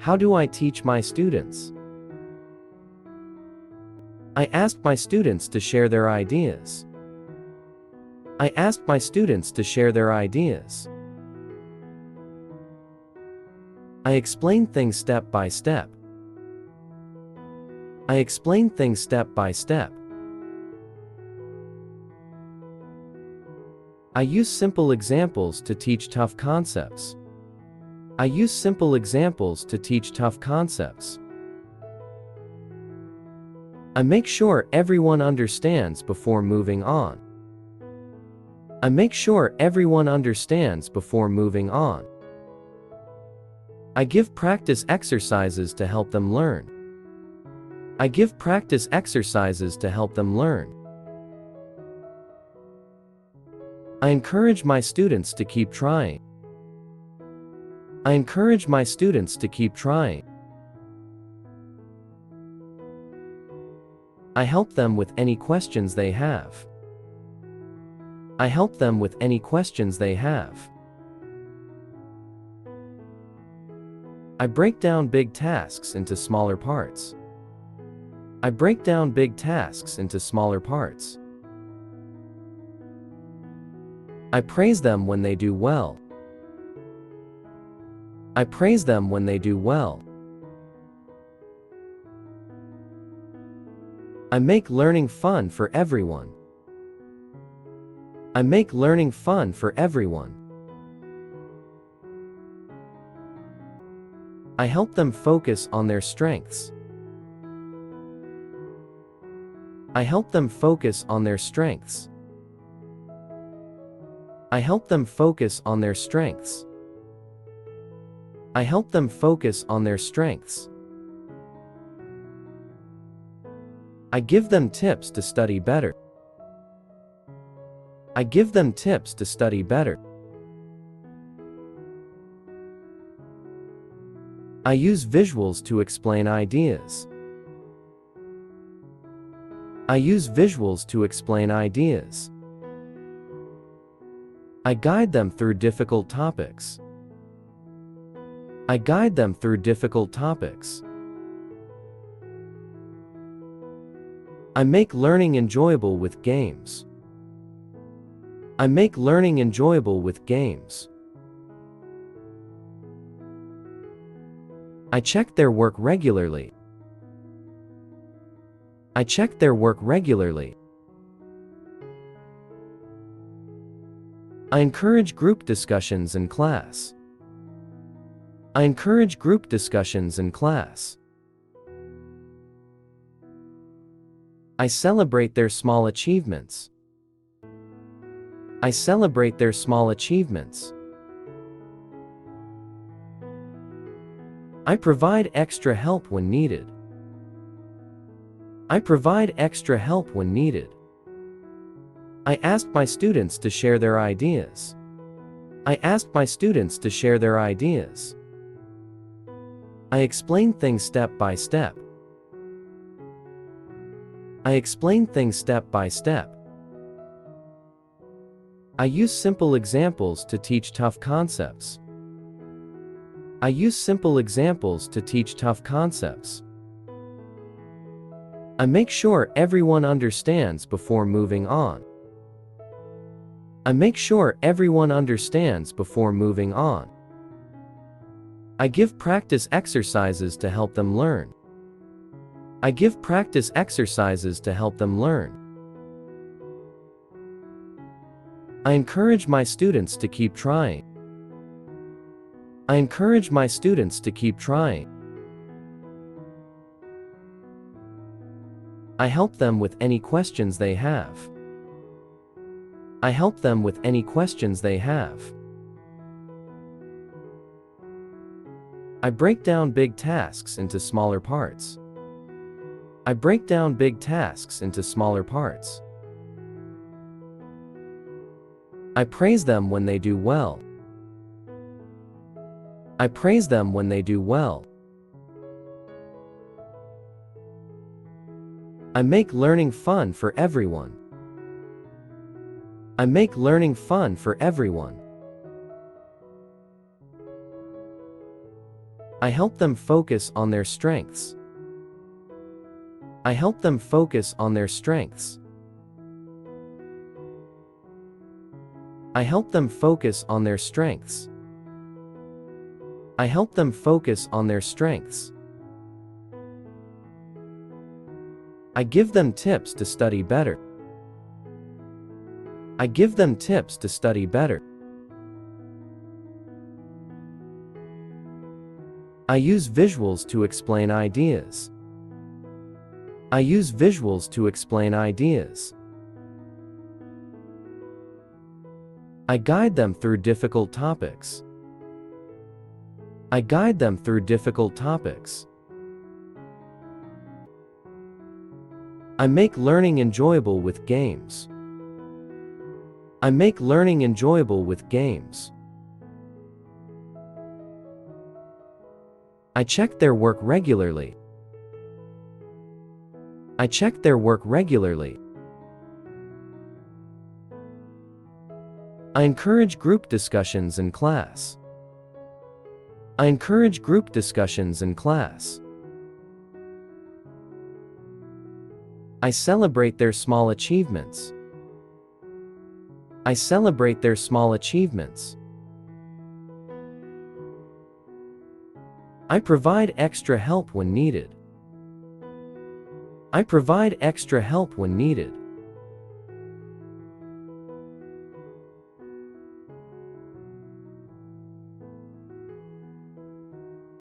How do I teach my students? I asked my students to share their ideas. I asked my students to share their ideas. I explained things step by step. I explained things step by step. I use simple examples to teach tough concepts. I use simple examples to teach tough concepts. I make sure everyone understands before moving on. I make sure everyone understands before moving on. I give practice exercises to help them learn. I give practice exercises to help them learn. I encourage my students to keep trying. I encourage my students to keep trying. I help them with any questions they have. I help them with any questions they have. I break down big tasks into smaller parts. I break down big tasks into smaller parts. I praise them when they do well. I praise them when they do well. I make learning fun for everyone. I make learning fun for everyone. I help them focus on their strengths. I help them focus on their strengths. I help them focus on their strengths. I help them focus on their strengths. I give them tips to study better. I give them tips to study better. I use visuals to explain ideas. I use visuals to explain ideas. I guide them through difficult topics. I guide them through difficult topics. I make learning enjoyable with games. I make learning enjoyable with games. I check their work regularly. I check their work regularly. I encourage group discussions in class. I encourage group discussions in class. I celebrate their small achievements. I celebrate their small achievements. I provide extra help when needed. I provide extra help when needed. I asked my students to share their ideas. I asked my students to share their ideas. I explain things step by step. I explain things step by step. I use simple examples to teach tough concepts. I use simple examples to teach tough concepts. I make sure everyone understands before moving on. I make sure everyone understands before moving on. I give practice exercises to help them learn. I give practice exercises to help them learn. I encourage my students to keep trying. I encourage my students to keep trying. I help them with any questions they have. I help them with any questions they have. I break down big tasks into smaller parts. I break down big tasks into smaller parts. I praise them when they do well. I praise them when they do well. I make learning fun for everyone. I make learning fun for everyone. I help them focus on their strengths. I help them focus on their strengths. I help them focus on their strengths. I help them focus on their strengths. I give them tips to study better. I give them tips to study better. I use visuals to explain ideas. I use visuals to explain ideas. I guide them through difficult topics. I guide them through difficult topics. I make learning enjoyable with games. I make learning enjoyable with games. I check their work regularly. I check their work regularly. I encourage group discussions in class. I encourage group discussions in class. I celebrate their small achievements. I celebrate their small achievements. I provide extra help when needed. I provide extra help when needed.